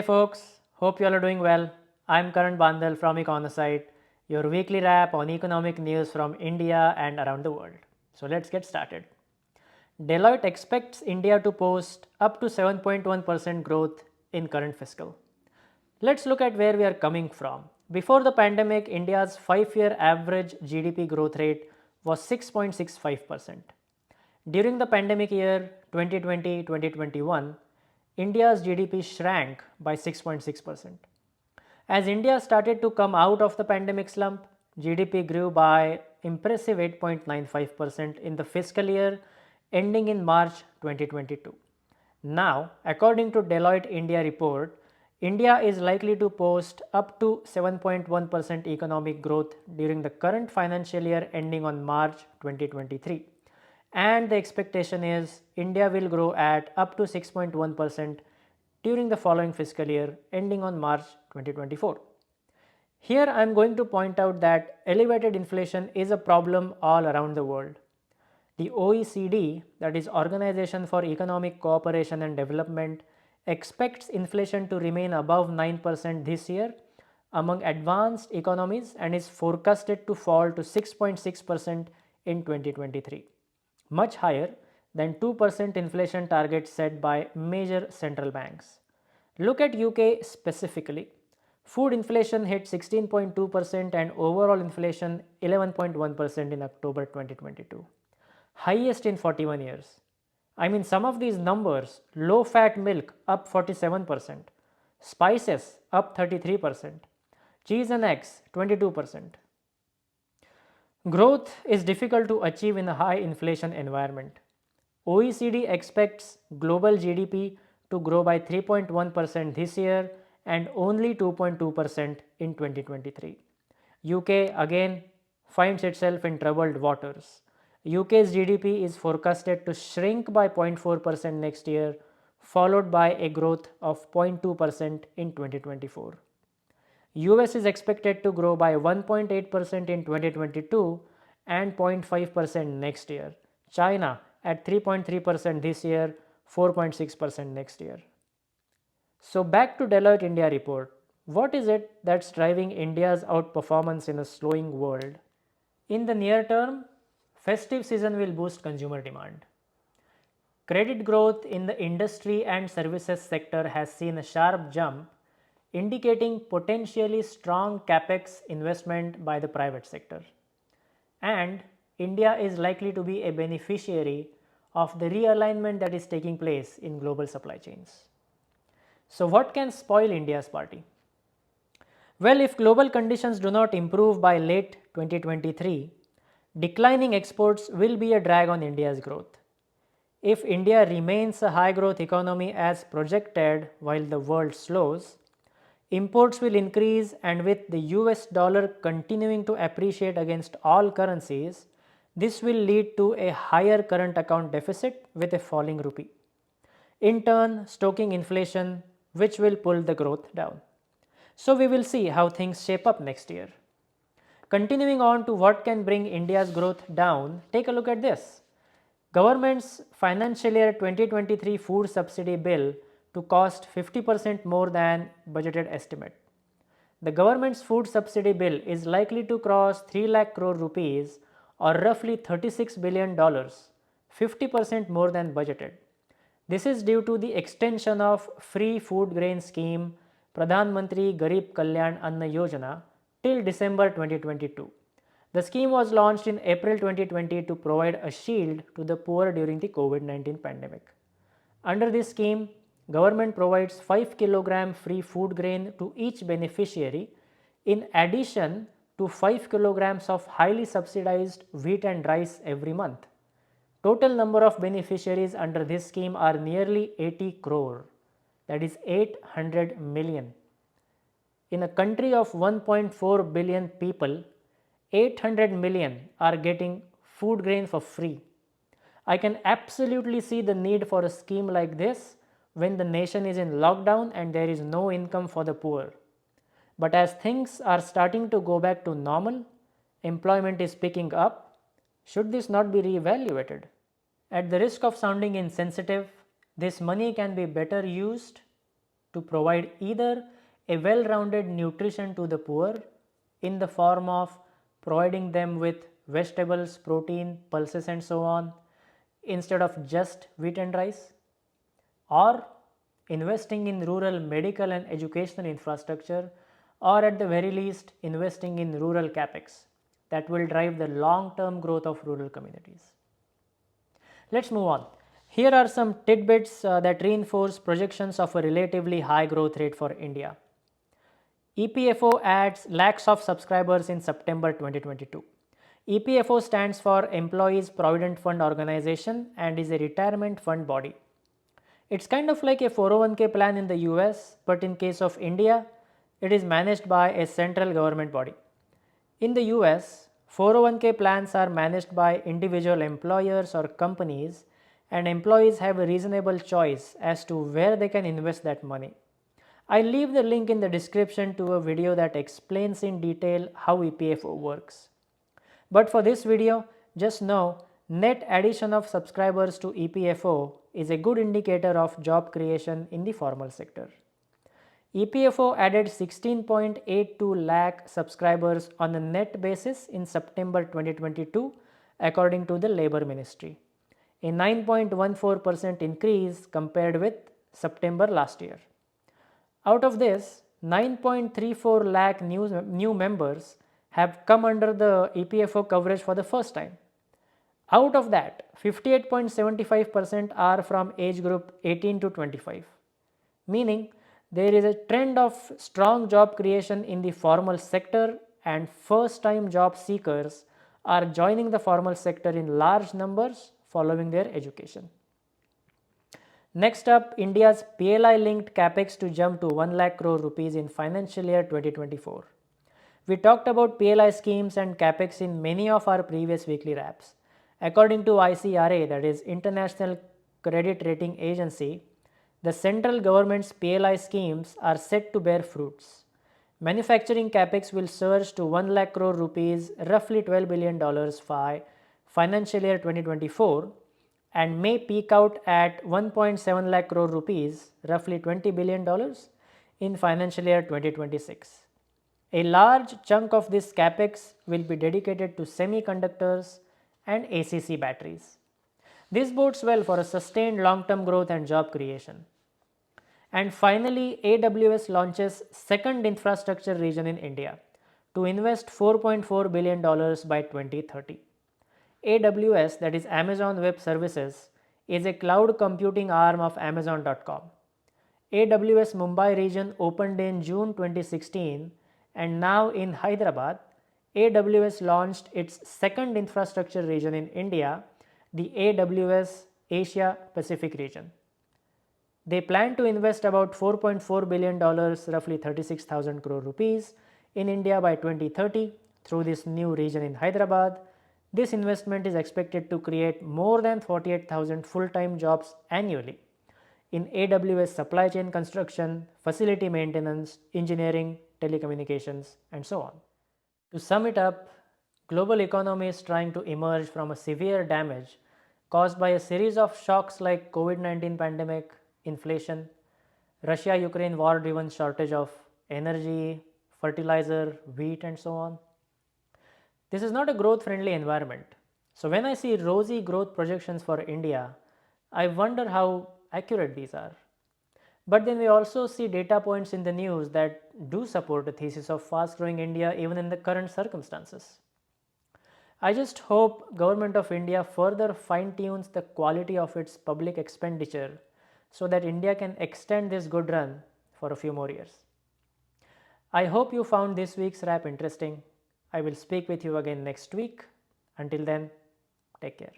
Hey folks, hope you all are doing well. I'm Karan Bandal from Econosite, your weekly wrap on economic news from India and around the world. So let's get started. Deloitte expects India to post up to 7.1% growth in current fiscal. Let's look at where we are coming from. Before the pandemic, India's 5-year average GDP growth rate was 6.65%. During the pandemic year 2020-2021, India's GDP shrank by 6.6%. As India started to come out of the pandemic slump, GDP grew by impressive 8.95% in the fiscal year ending in March 2022. Now, according to Deloitte India report, India is likely to post up to 7.1% economic growth during the current financial year ending on March 2023. And the expectation is India will grow at up to 6.1% during the following fiscal year ending on March 2024. Here I am going to point out that elevated inflation is a problem all around the world. The OECD, that is Organization for Economic Cooperation and Development, expects inflation to remain above 9% this year among advanced economies and is forecasted to fall to 6.6% in 2023, much higher than 2% inflation target set by major central banks. Look at UK specifically. Food inflation hit 16.2% and overall inflation 11.1% in October 2022, highest in 41 years. I mean, some of these numbers: low fat milk up 47%, spices up 33%, cheese and eggs 22%. Growth is difficult to achieve in a high inflation environment. OECD expects global GDP to grow by 3.1% this year and only 2.2% in 2023. UK again finds itself in troubled waters. UK's GDP is forecasted to shrink by 0.4% next year, followed by a growth of 0.2% in 2024. US is expected to grow by 1.8% in 2022 and 0.5% next year. China at 3.3% this year, 4.6% next year. So back to Deloitte India report. What is it that's driving India's outperformance in a slowing world? In the near term, festive season will boost consumer demand. Credit growth in the industry and services sector has seen a sharp jump, indicating potentially strong capex investment by the private sector. And India is likely to be a beneficiary of the realignment that is taking place in global supply chains. So what can spoil India's party? Well, if global conditions do not improve by late 2023, declining exports will be a drag on India's growth. If India remains a high growth economy as projected while the world slows, imports will increase, and with the US dollar continuing to appreciate against all currencies, this will lead to a higher current account deficit with a falling rupee, in turn stoking inflation, which will pull the growth down. So we will see how things shape up next year. Continuing on to what can bring India's growth down, take a look at this. Government's financial year 2023 food subsidy bill to cost 50% more than budgeted estimate. The government's food subsidy bill is likely to cross 3 lakh crore rupees or roughly $36 billion, 50% more than budgeted. This is due to the extension of free food grain scheme Pradhan Mantri Garib Kalyan Anna Yojana till December 2022. The scheme was launched in April 2020 to provide a shield to the poor during the COVID-19 pandemic. Under this scheme, government provides 5 kg free food grain to each beneficiary in addition to 5 kg of highly subsidized wheat and rice every month. Total number of beneficiaries under this scheme are nearly 80 crore, that is 800 million. In a country of 1.4 billion people, 800 million are getting food grain for free. I can absolutely see the need for a scheme like this when the nation is in lockdown and there is no income for the poor. But as things are starting to go back to normal, employment is picking up, should this not be re-evaluated? At the risk of sounding insensitive, this money can be better used to provide either a well-rounded nutrition to the poor in the form of providing them with vegetables, protein, pulses and so on instead of just wheat and rice, or investing in rural medical and educational infrastructure, or at the very least investing in rural capex that will drive the long-term growth of rural communities. Let's move on. Here are some tidbits that reinforce projections of a relatively high growth rate for India. EPFO adds lakhs of subscribers in September 2022. EPFO stands for Employees Provident Fund Organization and is a retirement fund body. It's kind of like a 401k plan in the US, but in case of India, it is managed by a central government body. In the US, 401k plans are managed by individual employers or companies, and employees have a reasonable choice as to where they can invest that money. I'll leave the link in the description to a video that explains in detail how EPFO works. But for this video, just know net addition of subscribers to EPFO is a good indicator of job creation in the formal sector. EPFO added 16.82 lakh subscribers on a net basis in September 2022 according to the Labour Ministry, a 9.14% increase compared with September last year. Out of this, 9.34 lakh new members have come under the EPFO coverage for the first time. Out of that, 58.75% are from age group 18 to 25, meaning there is a trend of strong job creation in the formal sector, and first-time job seekers are joining the formal sector in large numbers following their education. Next up, India's PLI-linked capex to jump to 1 lakh crore rupees in financial year 2024. We talked about PLI schemes and capex in many of our previous weekly wraps. According to ICRA, that is International Credit Rating Agency, the central government's PLI schemes are set to bear fruits. Manufacturing capex will surge to 1 lakh crore rupees, roughly $12 billion by financial year 2024, and may peak out at 1.7 lakh crore rupees, roughly $20 billion in financial year 2026. A large chunk of this capex will be dedicated to semiconductors and ACC batteries. This bodes well for a sustained long-term growth and job creation. And finally, AWS launches second infrastructure region in India to invest $4.4 billion by 2030. AWS, that is Amazon Web Services, is a cloud computing arm of Amazon.com. AWS Mumbai region opened in June 2016, and now in Hyderabad, AWS launched its second infrastructure region in India, the AWS Asia Pacific region. They plan to invest about $4.4 billion, roughly 36,000 crore rupees, in India by 2030 through this new region in Hyderabad. This investment is expected to create more than 48,000 full-time jobs annually in AWS supply chain construction, facility maintenance, engineering, telecommunications, and so on. To sum it up, global economy is trying to emerge from a severe damage caused by a series of shocks like COVID-19 pandemic, inflation, Russia-Ukraine war-driven shortage of energy, fertilizer, wheat, and so on. This is not a growth-friendly environment. So when I see rosy growth projections for India, I wonder how accurate these are. But then we also see data points in the news that do support the thesis of fast-growing India even in the current circumstances. I just hope Government of India further fine-tunes the quality of its public expenditure so that India can extend this good run for a few more years. I hope you found this week's wrap interesting. I will speak with you again next week. Until then, take care.